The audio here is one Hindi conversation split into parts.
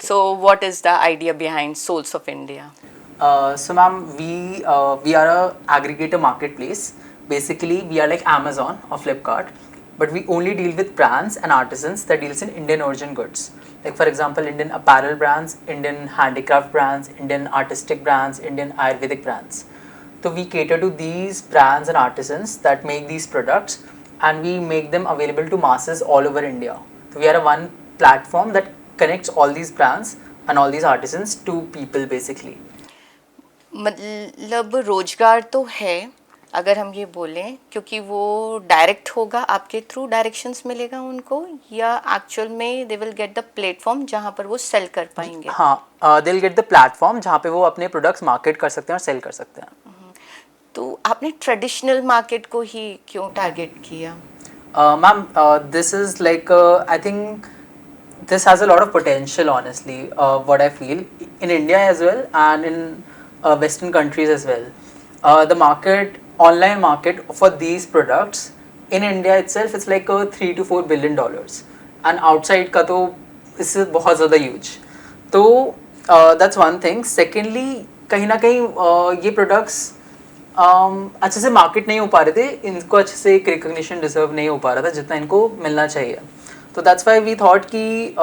So what is the idea behind Souls of India? So ma'am, we are a aggregator marketplace. Basically, we are like Amazon or Flipkart, but we only deal with brands and artisans that deals in Indian origin goods. Like for example, Indian apparel brands, Indian handicraft brands, Indian artistic brands, Indian Ayurvedic brands. So we cater to these brands and artisans that make these products, and we make them available to masses all over India. So we are a one platform that connects all these brands and all these artisans to people basically. मतलब रोजगार तो है अगर हम ये बोलें, क्योंकि वो डायरेक्ट होगा, आपके थ्रू डायरेक्शंस मिलेगा उनको, या एक्चुअल में they will get the platform जहाँ पर वो सेल कर पाएंगे? हाँ, they will get the platform जहाँ पे वो अपने प्रोडक्ट्स मार्केट कर सकते हैं और सेल कर सकते हैं. तो आपने ट्रेडिशनल मार्केट को ही क्यों टारगेट किया? Ma'am, this is like I think this has a lot of potential honestly, what I feel in India as well and in Western countries as well. The online market for these products in India itself is like $3 to $4 billion and outside का तो इससे बहुत ज़्यादा huge. तो that's one thing. Secondly, कहीं ना कहीं ये products अच्छे से मार्केट नहीं हो पा रहे थे, इनको अच्छे से एक रिकग्निशन डिजर्व नहीं हो पा रहा था जितना इनको मिलना चाहिए. तो दैट्स व्हाई वी थॉट कि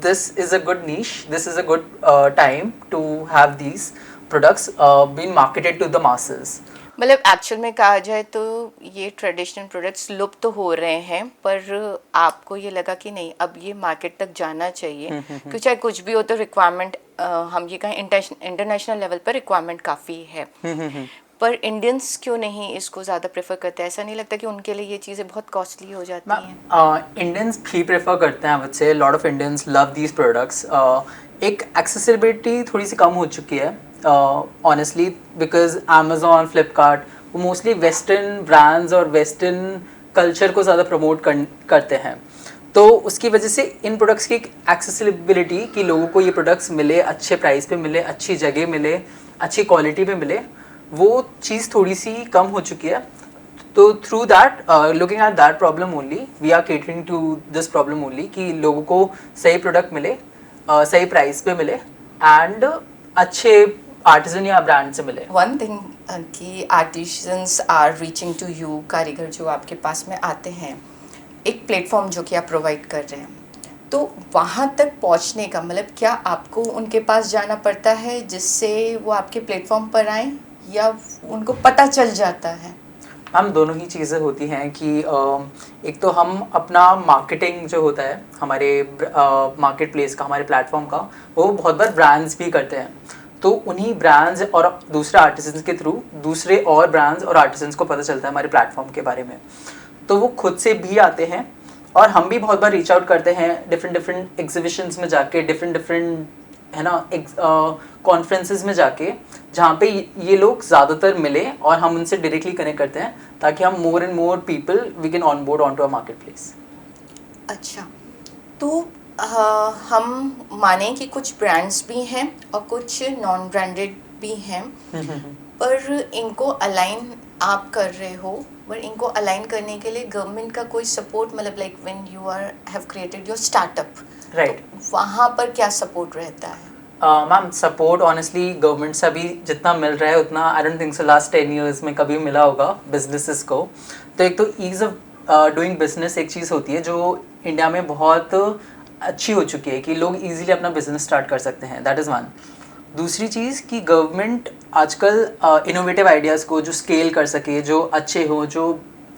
this is a good niche, this is a good time to have these products being marketed to the masses. मतलब एक्चुअल में कहा जाए तो ये ट्रेडिशनल प्रोडक्ट्स लुप्त तो हो रहे हैं, पर आपको ये लगा कि नहीं, अब ये मार्केट तक जाना चाहिए, क्योंकि चाहे कुछ भी हो तो रिक्वायरमेंट, हम ये कहें इंटरनेशनल लेवल पर रिक्वायरमेंट काफ़ी है. पर इंडियंस क्यों नहीं इसको ज़्यादा प्रेफर करते हैं? ऐसा नहीं लगता कि उनके लिए ये चीज़ें बहुत कॉस्टली हो जाती हैं? इंडियंस भी प्रेफर करते हैं, आई वुड से lot of Indians love these products. एक एक्सेसिबिलिटी थोड़ी सी कम हो चुकी है ऑनेस्टली, बिकॉज अमेजोन, फ्लिपकार्ट वो मोस्टली वेस्टर्न ब्रांड्स और वेस्टर्न कल्चर को ज़्यादा प्रमोट करते हैं. तो उसकी वजह से इन प्रोडक्ट्स की एक एक्सेसिबिलिटी कि लोगों को ये प्रोडक्ट्स मिले, अच्छे प्राइस पे मिले, अच्छी जगह मिले, अच्छी क्वालिटी पे मिले, वो चीज़ थोड़ी सी कम हो चुकी है. तो through that, looking at that problem only, we are catering to this problem only कि लोगों को सही प्रोडक्ट मिले, सही प्राइस पे मिले एंड अच्छे आर्टिजन या ब्रांड से मिले. वन थिंग कि artisans are reaching to you, कारीगर जो आपके पास में आते हैं, एक प्लेटफॉर्म जो कि आप प्रोवाइड कर रहे हैं, तो वहाँ तक पहुँचने का मतलब क्या आपको उनके पास जाना पड़ता है जिससे वो आपके प्लेटफॉर्म पर आएँ, या उनको पता चल जाता है? हम दोनों ही चीज़ें होती हैं कि एक तो हम अपना मार्केटिंग जो होता है हमारे मार्केट प्लेस का, हमारे प्लेटफॉर्म का, वो बहुत बार ब्रांड्स भी करते हैं. तो उन्हीं ब्रांड्स और दूसरे आर्टिसंस के थ्रू दूसरे और ब्रांड्स और आर्टिसंस को पता चलता है हमारे प्लेटफॉर्म के बारे में. तो वो खुद से भी आते हैं और हम भी बहुत बार रीच आउट करते हैं डिफरेंट एग्जीबिशंस में जाके, डिफरेंट है ना कॉन्फ्रेंसेस में जाके, जहाँ पे ये लोग ज़्यादातर मिले और हम उनसे डायरेक्टली कनेक्ट करते हैं ताकि हम more and more people we can on board on to a market place. अच्छा, तो हम माने कि कुछ ब्रांड्स भी हैं और कुछ नॉन ब्रांडेड भी हैं, पर इनको अलाइन आप कर रहे हो, पर इनको अलाइन करने के लिए गवर्नमेंट का कोई सपोर्ट, मतलब like when you are have created your startup, right, तो वहाँ पर क्या सपोर्ट रहता है? मैम सपोर्ट ऑनेस्टली गवर्नमेंट से अभी जितना मिल रहा है उतना I don't think so last 10 years में कभी मिला होगा बिजनेसेस को. तो एक तो ईज़ ऑफ डूइंग बिजनेस एक चीज़ होती है जो इंडिया में बहुत अच्छी हो चुकी है कि लोग ईजिली अपना बिजनेस स्टार्ट कर सकते हैं, दैट इज़ वन. दूसरी चीज़ कि गवर्नमेंट आजकल इनोवेटिव आइडियाज़ को जो स्केल कर सके, जो अच्छे हो, जो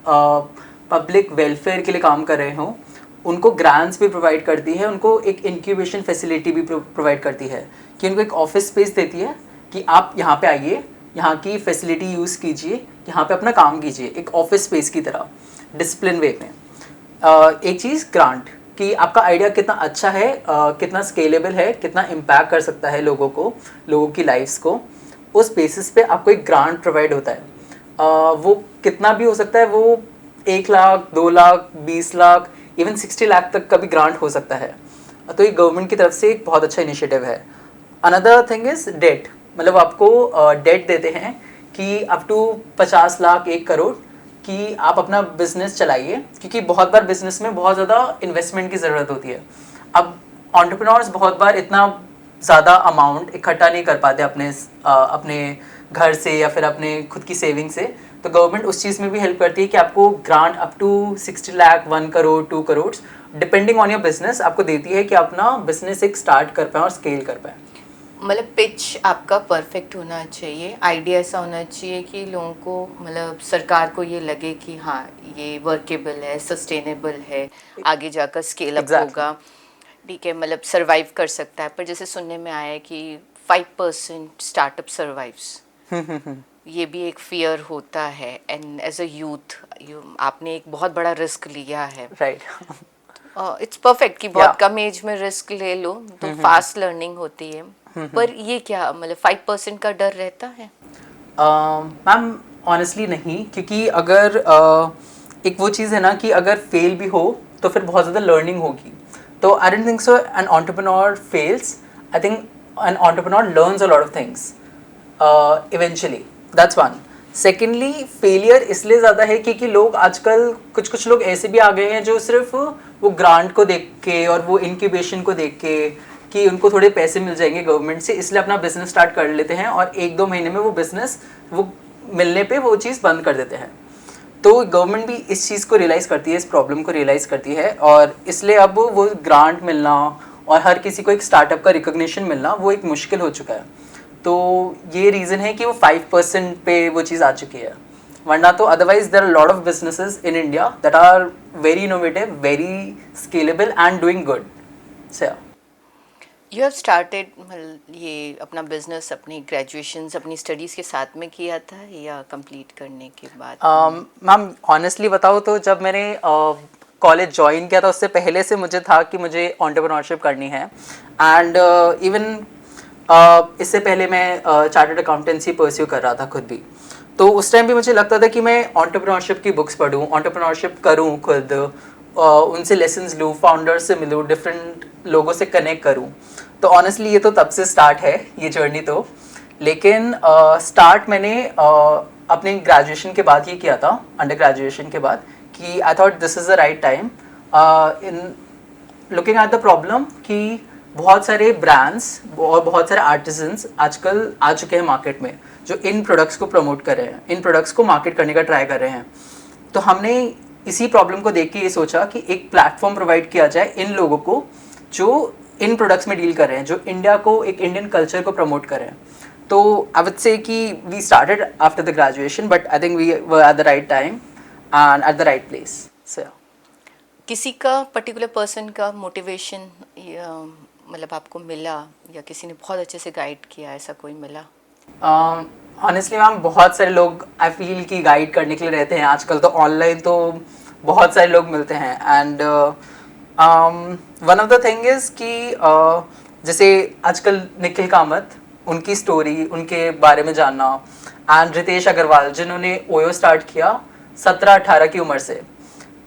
पब्लिक वेलफेयर के लिए काम कर रहे हों, उनको ग्रांट्स भी प्रोवाइड करती है, उनको एक इंक्यूबेशन फैसिलिटी भी प्रोवाइड करती है कि उनको एक ऑफिस स्पेस देती है कि आप यहाँ पे आइए, यहाँ की फैसिलिटी यूज़ कीजिए, यहाँ पे अपना काम कीजिए, एक ऑफिस स्पेस की तरह डिसिप्लिन वे में. एक चीज़ ग्रांट कि आपका आइडिया कितना अच्छा है, कितना स्केलेबल है, कितना इम्पैक्ट कर सकता है लोगों को, लोगों की लाइफ्स को, उस बेसिस पे आपको एक ग्रांट प्रोवाइड होता है. वो कितना भी हो सकता है, वो 1 लाख, 2 लाख, 20 लाख, इवन 60 लाख तक का भी ग्रांट हो सकता है. तो ये गवर्नमेंट की तरफ से एक बहुत अच्छा इनिशिएटिव है. अनदर थिंग इज़ डेट, मतलब आपको डेट देते हैं कि अप टू 50 लाख, 1 करोड़ कि आप अपना बिजनेस चलाइए, क्योंकि बहुत बार बिजनेस में बहुत ज़्यादा इन्वेस्टमेंट की ज़रूरत होती है. अब एंटरप्रेन्योर्स बहुत बार इतना ज़्यादा अमाउंट इकट्ठा नहीं कर पाते अपने घर से या फिर अपने खुद की सेविंग से, तो गवर्नमेंट उस चीज़ में भी हेल्प करती है कि आपको grant up to 60 lakh, 1 crore, 2 crore depending on your business आपको देती है कि अपना बिजनेस एक स्टार्ट कर पाए और स्केल कर पाए। मतलब पिच आपका परफेक्ट होना चाहिए, आइडिया ऐसा होना चाहिए कि लोगों को, मतलब सरकार को ये लगे कि हाँ ये वर्केबल है, सस्टेनेबल है, आगे जाकर स्केल अप Exactly. होगा, ठीक है, मतलब सरवाइव कर सकता है। पर जैसे सुनने में आया है कि 5% स्टार्टअप सर्वाइव्स, ये भी एक फियर होता है। एंड एज अ यूथ आपने एक बहुत बड़ा रिस्क लिया है। राइट। इट्स परफेक्ट कि बहुत Yeah. कम एज में रिस्क ले लो तो फास्ट लर्निंग होती है। पर ये क्या, मतलब 5% का डर रहता है? मैम ऑनेस्टली नहीं, क्योंकि अगर एक वो चीज़ है ना कि अगर फेल भी हो तो फिर बहुत ज़्यादा लर्निंग होगी। तो I don't think so an entrepreneur fails, I think an entrepreneur learns a lot of things eventually, that's one. Secondly failure इसलिए ज़्यादा है क्योंकि लोग आजकल कुछ लोग ऐसे भी आ गए हैं जो सिर्फ वो ग्रांट को देख के और वो इंक्यूबेशन को देख के कि उनको थोड़े पैसे मिल जाएंगे गवर्नमेंट से, इसलिए अपना बिजनेस स्टार्ट कर लेते हैं और 1-2 महीने में वो बिजनेस वो मिलने पे वो चीज़ बंद कर देते हैं। तो गवर्नमेंट भी इस चीज़ को रियलाइज़ करती है, इस प्रॉब्लम को रियलाइज़ करती है, और इसलिए अब वो ग्रांट मिलना और हर किसी को एक स्टार्टअप का रिकॉग्निशन मिलना वो एक मुश्किल हो चुका है। तो ये रीज़न है कि वो 5% पे वो चीज़ आ चुकी है, वरना तो otherwise there are lot of businesses in India that are very innovative, very scalable and doing good. So you have started, मतलब ये अपना बिजनेस अपनी ग्रेजुएशंस अपनी स्टडीज़ के साथ में किया था या कंप्लीट करने के बाद? मैम ऑनेस्टली बताओ तो जब मैंने कॉलेज ज्वाइन किया था उससे पहले से मुझे था कि मुझे एंटरप्रेन्योरशिप करनी है, एंड इवन इससे पहले मैं चार्टर्ड अकाउंटेंसी परस्यू कर रहा था खुद भी। तो उस टाइम भी मुझे लगता था कि मैं एंटरप्रेन्योरशिप की बुक्स पढूं, एंटरप्रेन्योरशिप करूं खुद, उनसे लेसन्स लूँ, फाउंडर्स से मिलूँ, डिफरेंट लोगों से कनेक्ट करूं। तो ऑनेस्टली ये तो तब से स्टार्ट है ये जर्नी तो, लेकिन स्टार्ट मैंने अपने ग्रेजुएशन के बाद ही किया था, अंडर ग्रेजुएशन के बाद, कि I thought this is the right time in looking at the problem कि बहुत सारे ब्रांड्स और बहुत सारे आर्टिजन्स आजकल आ चुके हैं मार्केट में जो इन प्रोडक्ट्स को प्रमोट कर रहे हैं, इन प्रोडक्ट्स को मार्केट करने का ट्राई कर रहे हैं। तो हमने इसी प्रॉब्लम को देख के ये सोचा कि एक प्लेटफॉर्म प्रोवाइड किया जाए इन लोगों को जो इन प्रोडक्ट्स में डील कर रहे हैं, जो इंडिया को, एक इंडियन कल्चर को प्रमोट कर रहे हैं। तो आई वुड से कि we started after the graduation, but I think we were at the right time and at the right place. So किसी का पर्टिकुलर पर्सन का मोटिवेशन मतलब आपको मिला, या किसी ने बहुत अच्छे से गाइड किया, ऐसा कोई मिला? ऑनेस्टली मैम बहुत सारे लोग आई फील कि गाइड करने के लिए रहते हैं आजकल, तो ऑनलाइन तो बहुत सारे लोग मिलते हैं, and one of the thing is कि जैसे आजकल निखिल कामत, उनकी स्टोरी, उनके बारे में जानना, एंड रितेश अग्रवाल जिन्होंने ओयो स्टार्ट किया 17-18 की उम्र से,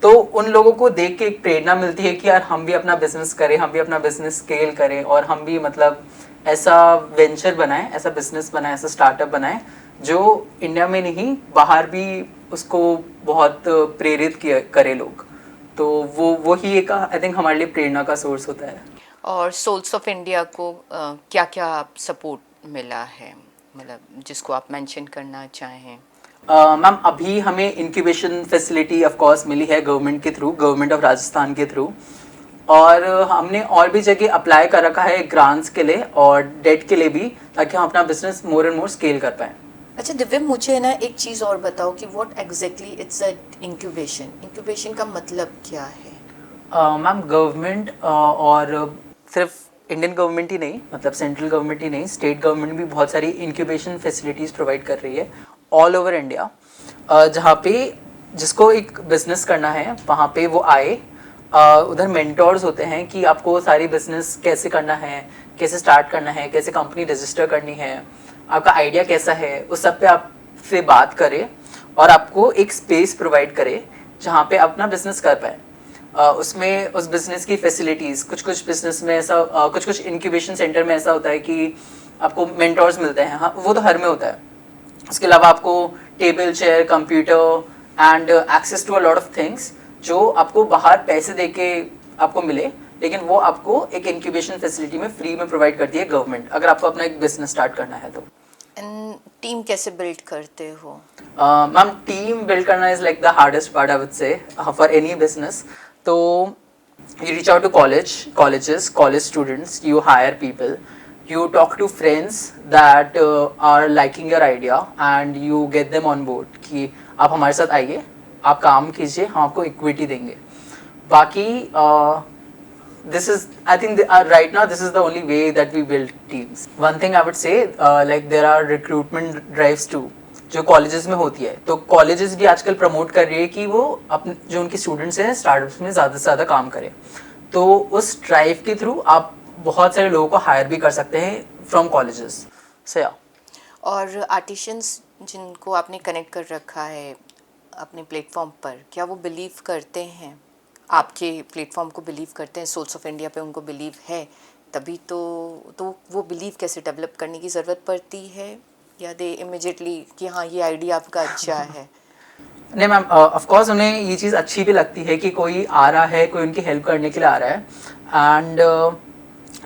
तो उन लोगों को देख के एक प्रेरणा मिलती है कि यार हम भी अपना बिजनेस करें, हम भी अपना बिजनेस स्केल करें, और हम भी मतलब ऐसा वेंचर बनाएं, ऐसा बिजनेस बनाएं, ऐसा स्टार्टअप बनाएं जो इंडिया में नहीं बाहर भी उसको बहुत प्रेरित किया करे लोग। तो वो ही एक आई थिंक हमारे लिए प्रेरणा का सोर्स होता है। और सोल्स ऑफ इंडिया को क्या क्या सपोर्ट मिला है, मतलब जिसको आप मेंशन करना चाहें? मैम अभी हमें इंक्यूबेशन फैसिलिटी ऑफ कोर्स मिली है गवर्नमेंट के थ्रू, गवर्नमेंट ऑफ राजस्थान के थ्रू, और हमने और भी जगह अप्लाई कर रखा है ग्रांट्स के लिए और डेट के लिए भी, ताकि हम अपना business more and more scale कर पाएँ। अच्छा दिव्य, मुझे ना एक चीज़ और बताओ कि what exactly it's a incubation का मतलब क्या है? मैम गवर्नमेंट और सिर्फ इंडियन गवर्नमेंट ही नहीं, मतलब सेंट्रल गवर्नमेंट ही नहीं, स्टेट गवर्नमेंट भी बहुत सारी इंक्यूबेशन फैसिलिटीज़ प्रोवाइड कर रही है ऑल ओवर इंडिया, जहाँ पे जिसको एक बिज़नेस करना है वहाँ पे वो आए। उधर मेंटोर्स होते हैं कि आपको सारी बिजनेस कैसे करना है, कैसे स्टार्ट करना है, कैसे कंपनी रजिस्टर करनी है, आपका आइडिया कैसा है, उस सब पे आपसे बात करे और आपको एक स्पेस प्रोवाइड करे जहाँ पे अपना बिजनेस कर पाए। उसमें उस बिज़नेस की फैसिलिटीज़, कुछ बिज़नेस में ऐसा, कुछ इंक्यूबेशन सेंटर में ऐसा होता है कि आपको मेंटोर्स मिलते हैं, हाँ वो तो हर में होता है। उसके अलावा आपको table, chair, computer and access to a lot of things जो आपको बाहर पैसे दे के आपको मिले, लेकिन वो आपको एक इंक्यूबेशन फैसिलिटी में फ्री में प्रोवाइड करती है गवर्नमेंट, अगर आपको अपना एक बिजनेस स्टार्ट करना है तो। एंड टीम कैसे बिल्ड करते हो? मैम टीम बिल्ड करना is like the hardest part I would से फॉर एनी बिजनेस। तो you reach out to colleges, college students, you hire people, you talk to friends that are liking your idea and you get them on board कि आप हमारे साथ आइए, आप काम कीजिए, हम आपको इक्विटी देंगे। बाकी this is, I think right now this is the only way that we build teams. One thing I would say, like there are recruitment drives too जो कॉलेजेस में होती है, तो कॉलेजेस भी आजकल प्रमोट कर रही है कि वो अपने जो उनके स्टूडेंट्स हैं स्टार्टअप्स में ज़्यादा से ज़्यादा काम करें। तो उस ड्राइव के थ्रू आप बहुत सारे लोगों को हायर भी कर सकते हैं फ्रॉम कॉलेजेस से। और आर्टिशंस जिनको आपने कनेक्ट कर रखा है अपने प्लेटफॉर्म पर, क्या वो बिलीव करते हैं आपके प्लेटफॉर्म को? बिलीव करते हैं सोल्स ऑफ इंडिया पे? उनको बिलीव है तभी तो वो बिलीव कैसे डेवलप करने की ज़रूरत पड़ती है, या दे इमिजिएटली कि हाँ ये आइडिया आपका अच्छा है? नहीं मैम, ऑफ कोर्स उन्हें ये चीज़ अच्छी भी लगती है कि कोई आ रहा है, कोई उनकी हेल्प करने के लिए आ रहा है। एंड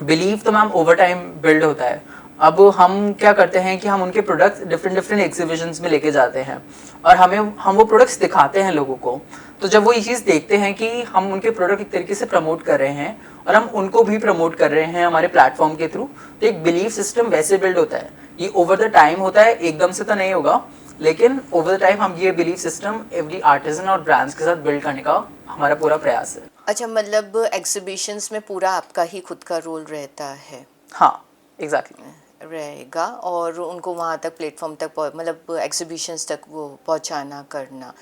बिलीव तो मैम ओवर टाइम बिल्ड होता है। अब हम क्या करते हैं कि हम उनके प्रोडक्ट्स डिफरेंट एग्जीबिशंस में लेके जाते हैं और हम वो प्रोडक्ट्स दिखाते हैं लोगों को। तो जब वो ये चीज़ देखते हैं कि हम उनके प्रोडक्ट एक तरीके से प्रमोट कर रहे हैं और हम उनको भी प्रमोट कर रहे हैं हमारे प्लेटफॉर्म के थ्रू, तो एक बिलीव सिस्टम वैसे बिल्ड होता है। ये ओवर द टाइम होता है, एकदम से तो नहीं होगा, लेकिन ओवर द टाइम हम ये बिलीव सिस्टम एवरी आर्टिजन और ब्रांड्स के साथ बिल्ड करने का हमारा पूरा प्रयास है। अच्छा, मतलब एग्जीबिशंस में पूरा आपका ही खुद का रोल रहता है? हाँ एग्जैक्टली रहेगा, और उनको वहाँ तक प्लेटफॉर्म तक मतलब एग्जीबिशंस तक वो पहुँचाना करना,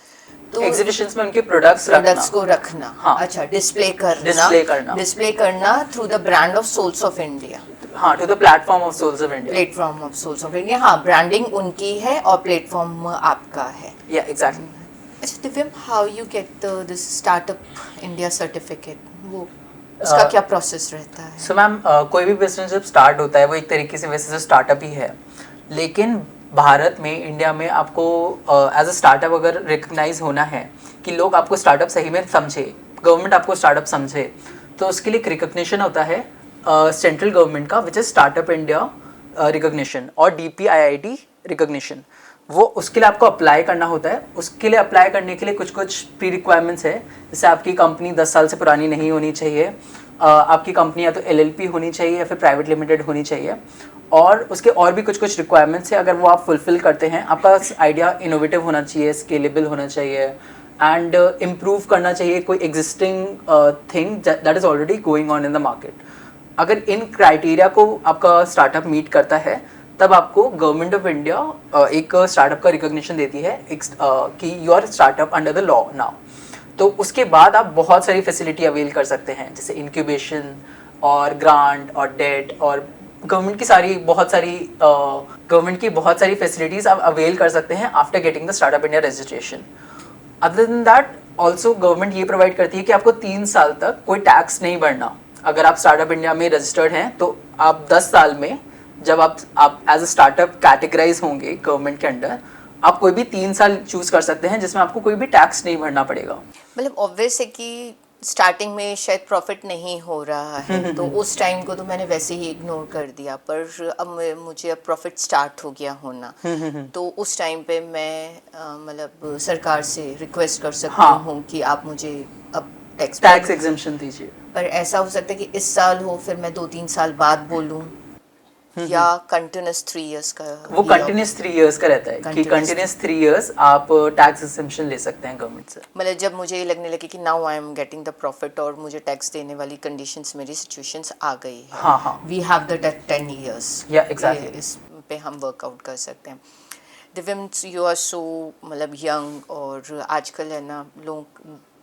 तो एग्जीबिशंस में उनके प्रोडक्ट्स को रखना। हाँ, अच्छा, डिस्प्ले करना through the brand of souls of India. हाँ, to the platform of souls of India. Platform of souls of India, हाँ, ब्रांडिंग उनकी है और प्लेटफॉर्म आपका है। Yeah exactly. अच्छा Divyam, how you get this startup India certificate? वो उसका क्या प्रोसेस रहता है? सो मैम, कोई भी बिजनेस जब स्टार्ट होता है वो एक तरीके से वैसे तो स्टार्टअप ही है, लेकिन भारत में, इंडिया में आपको एज अ स्टार्टअप अगर रिकग्नाइज होना है कि लोग आपको स्टार्टअप सही में समझे, गवर्नमेंट आपको स्टार्टअप समझे, तो उसके लिए एक रिकग्निशन होता है सेंट्रल गवर्नमेंट का, which is startup India recognition और DPIIT रिकग्निशन। वो उसके लिए आपको अप्लाई करना होता है। उसके लिए अप्लाई करने के लिए कुछ प्री रिक्वायरमेंट्स है, जैसे आपकी कंपनी 10 साल से पुरानी नहीं होनी चाहिए, आपकी कंपनी या तो LLP होनी चाहिए या फिर प्राइवेट लिमिटेड होनी चाहिए, और उसके और भी कुछ रिक्वायरमेंट्स है। अगर वो आप फुलफिल करते हैं, आपका आइडिया इनोवेटिव होना चाहिए, स्केलेबल होना चाहिए, एंड इम्प्रूव करना चाहिए कोई existing thing that is already going on in the market. अगर इन क्राइटेरिया को आपका स्टार्टअप मीट करता है, तब आपको गवर्नमेंट ऑफ इंडिया एक स्टार्टअप का रिकॉग्निशन देती है कि you are startup under the law now. तो उसके बाद आप बहुत सारी फैसिलिटी अवेल कर सकते हैं, जैसे इंक्यूबेशन और ग्रांट और डेट और गवर्नमेंट की बहुत सारी फैसिलिटीज़ आप अवेल कर सकते हैं after getting the startup India registration. Other than that also government ये प्रोवाइड करती है कि आपको 3 साल तक कोई टैक्स नहीं भरना। अगर आप स्टार्टअप इंडिया में रजिस्टर्ड हैं तो आप 10 साल में, जब आप एज अ स्टार्टअप कैटेगराइज होंगे गवर्नमेंट के अंडर, आप कोई भी 3 साल चूज कर सकते हैं जिसमें आपको कोई भी टैक्स नहीं भरना पड़ेगा। मतलब ऑब्वियस है कि स्टार्टिंग में शायद प्रॉफिट नहीं हो रहा है, तो उस टाइम को तो मैंने वैसे ही इग्नोर कर दिया, पर अब मुझे अब प्रॉफिट स्टार्ट हो गया होना, तो उस टाइम पे मैं मतलब सरकार से रिक्वेस्ट कर सकती हूँ कि आप मुझे अब टैक्स एग्जेम्पशन दीजिए। पर ऐसा हो सकता है कि इस साल हो, फिर मैं 2-3 साल बाद बोलूँ, या कंटिन्यूस 3 इयर्स का? वो कंटिन्यूस 3 इयर्स का रहता है कि कंटिन्यूस 3 इयर्स आप टैक्स एग्जेम्पशन ले सकते हैं गवर्नमेंट से। मतलब जब मुझे ये लगने लगे कि now I am getting the profit और मुझे टैक्स देने वाली कंडीशंस, मेरी सिचुएशंस आ गई है, हाँ, वी हैव द 10 इयर्स, या एग्जैक्टली, इस पे हम वर्कआउट कर सकते हैं। दिव्यम, यू आर सो मतलब यंग, और आजकल है ना लोग,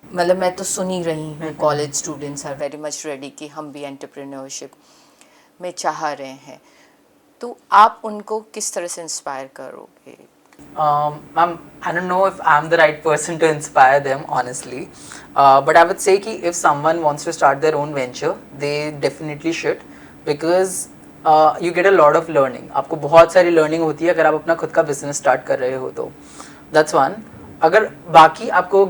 मतलब मैं तो सुन ही रही हूँ, college students are very much ready कि हम भी एंटरप्रेन्योरशिप में चाह रहे हैं, तो आप उनको किस तरह से इंस्पायर करोगे? Ma'am, I don't know if I'm the right person to inspire them, honestly. But I would say कि if someone wants to start their own venture, they definitely should, because you get a lot of learning. आपको बहुत सारी learning होती है अगर आप अपना खुद का business start कर रहे हो तो. That's one. अगर बाकी आपको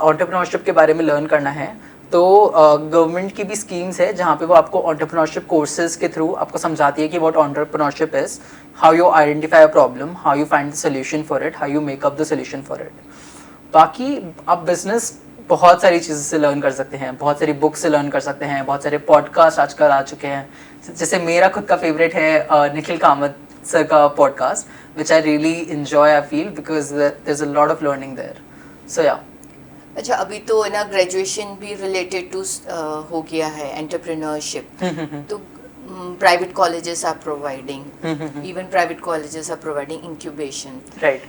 entrepreneurship के बारे में learn करना है, तो गवर्नमेंट की भी स्कीम्स है जहाँ पे वो आपको एंटरप्रेन्योरशिप कोर्सेज के थ्रू आपको समझाती है कि what entrepreneurship is, how you identify a problem, how you find the solution for it, how you make up the solution for it. बाकी आप बिजनेस बहुत सारी चीज़ों से लर्न कर सकते हैं, बहुत सारी बुक से लर्न कर सकते हैं, बहुत सारे पॉडकास्ट आजकल आ चुके हैं। जैसे मेरा खुद का फेवरेट है निखिल कामत सर का podcast, which I really enjoy, I feel, because there is a lot of learning there. So yeah. अच्छा, अभी तो ना ग्रेजुएशन भी रिलेटेड टू हो गया है एंटरप्रेन्योरशिप, तो private colleges are providing, even private colleges are providing incubation, right.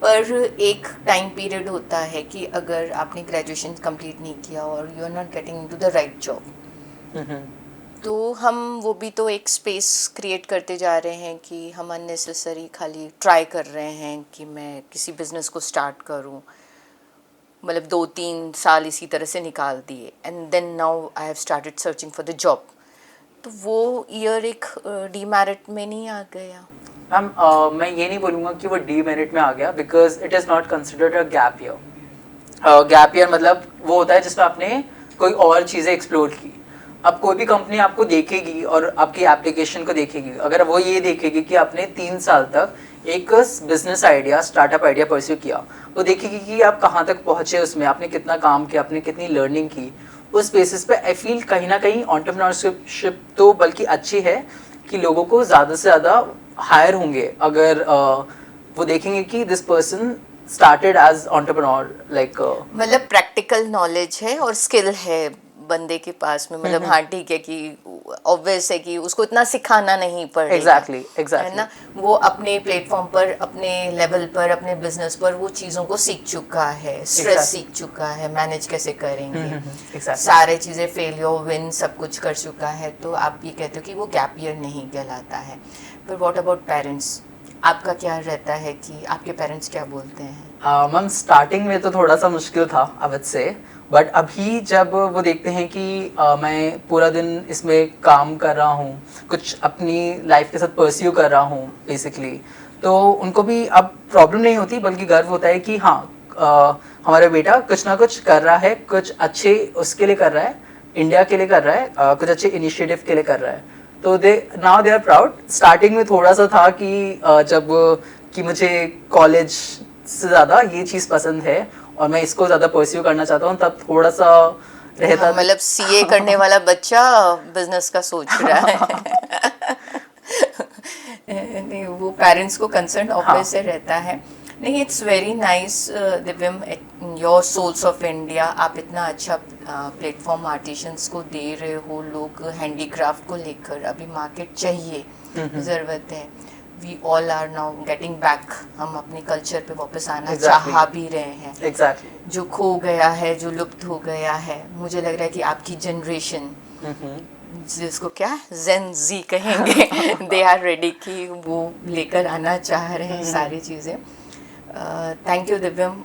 पर एक टाइम पीरियड होता है कि अगर आपने ग्रेजुएशन कंप्लीट नहीं किया और you are not getting into the right job, तो हम वो भी तो एक स्पेस क्रिएट करते जा रहे हैं कि हम अननेसेसरी खाली ट्राई कर रहे हैं कि मैं किसी बिजनेस को स्टार्ट करूं, मतलब 2-3 साल इसी तरह से निकाल दिए and then now I have started searching for the job, तो वो ईयर एक डीमेरिट में नहीं आ गया? मैम मैं ये नहीं बोलूँगा कि वो डीमेरिट में आ गया, because it is not considered a gap year. Gap year मतलब वो होता है जिसमें आपने कोई और चीज़ें एक्सप्लोर की। अब कोई भी कंपनी आपको देखेगी और आपकी एप्लीकेशन को देखेगी, अगर वो ये देखेगी कि आपने 3 साल तक एक business idea, startup idea pursue किया, वो देखेगी कि आप कहाँ तक पहुँचे, उसमें आपने कितना काम किया, आपने कितनी लर्निंग की, उस बेसिस पे आई फील कहीं ना कहीं एंटरप्रेन्योरशिप तो बल्कि अच्छी है कि लोगों को ज़्यादा से ज़्यादा हायर होंगे अगर वो देखेंगे कि this person started as entrepreneur, like मतलब प्रैक्टिकल नॉलेज है और स्किल है बंदे के पास में, मतलब हाँ ठीक है कि ऑब्वियस है कि उसको इतना सिखाना नहीं पड़ेगा, एग्जैक्टली है ना, वो अपने प्लेटफॉर्म पर, अपने लेवल पर, अपने बिजनेस पर वो चीज़ों को सीख चुका है, स्ट्रेस सीख चुका है, मैनेज कैसे करेंगे, सारे चीज़ें, फेलियर विन सब कुछ कर चुका है, तो आप ये कहते हो कि वो गैप ईयर नहीं कहलाता है। पर व्हाट अबाउट पेरेंट्स, आपका क्या रहता है कि आपके पेरेंट्स क्या बोलते हैं? मैम स्टार्टिंग में तो थोड़ा सा मुश्किल था अवध से, बट अभी जब वो देखते हैं कि मैं पूरा दिन इसमें काम कर रहा हूँ, कुछ अपनी लाइफ के साथ परस्यू कर रहा हूँ बेसिकली, तो उनको भी अब प्रॉब्लम नहीं होती, बल्कि गर्व होता है कि हाँ हमारा बेटा कुछ ना कुछ कर रहा है, कुछ अच्छे उसके लिए कर रहा है, इंडिया के लिए कर रहा है, कुछ अच्छे इनिशिएटिव के लिए कर रहा है, तो now they are proud. Starting में थोड़ा सा था कि जब कि मुझे कॉलेज से ज़्यादा ये चीज़ पसंद है और मैं इसको ज़्यादा परस्यू करना चाहता हूँ, तब थोड़ा सा रहता। हाँ, मतलब सीए करने वाला बच्चा बिजनेस का सोच रहा है। नहीं, वो पेरेंट्स को कंसर्न ऑब्वियस से रहता है। नहीं, it's very nice Divyam, your souls of India, आप इतना अच्छा प्लेटफॉर्म आर्टिशंस को दे रहे हो, लोग हैंडीक्राफ्ट को लेकर, अभी मार्केट चाहिए, ज़रूरत है, we all are now getting back, हम अपने कल्चर पे वापस आना चाह भी रहे हैं। एग्जैक्टली। जो खो गया है, जो लुप्त हो गया है, मुझे लग रहा है कि आपकी जनरेशन, जिसको क्या जेन जी कहेंगे, दे आर रेडी कि वो लेकर आना चाह रहे हैं सारी चीज़ें। Thank you Divyam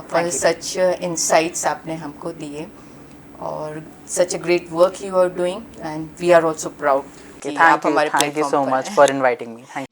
for such insights आपने हमको दिए, और such a great work you are doing, and we are also proud कि आप हमारे थैंक यू प्लेटफॉर्म सो पर मच हैं। For inviting me.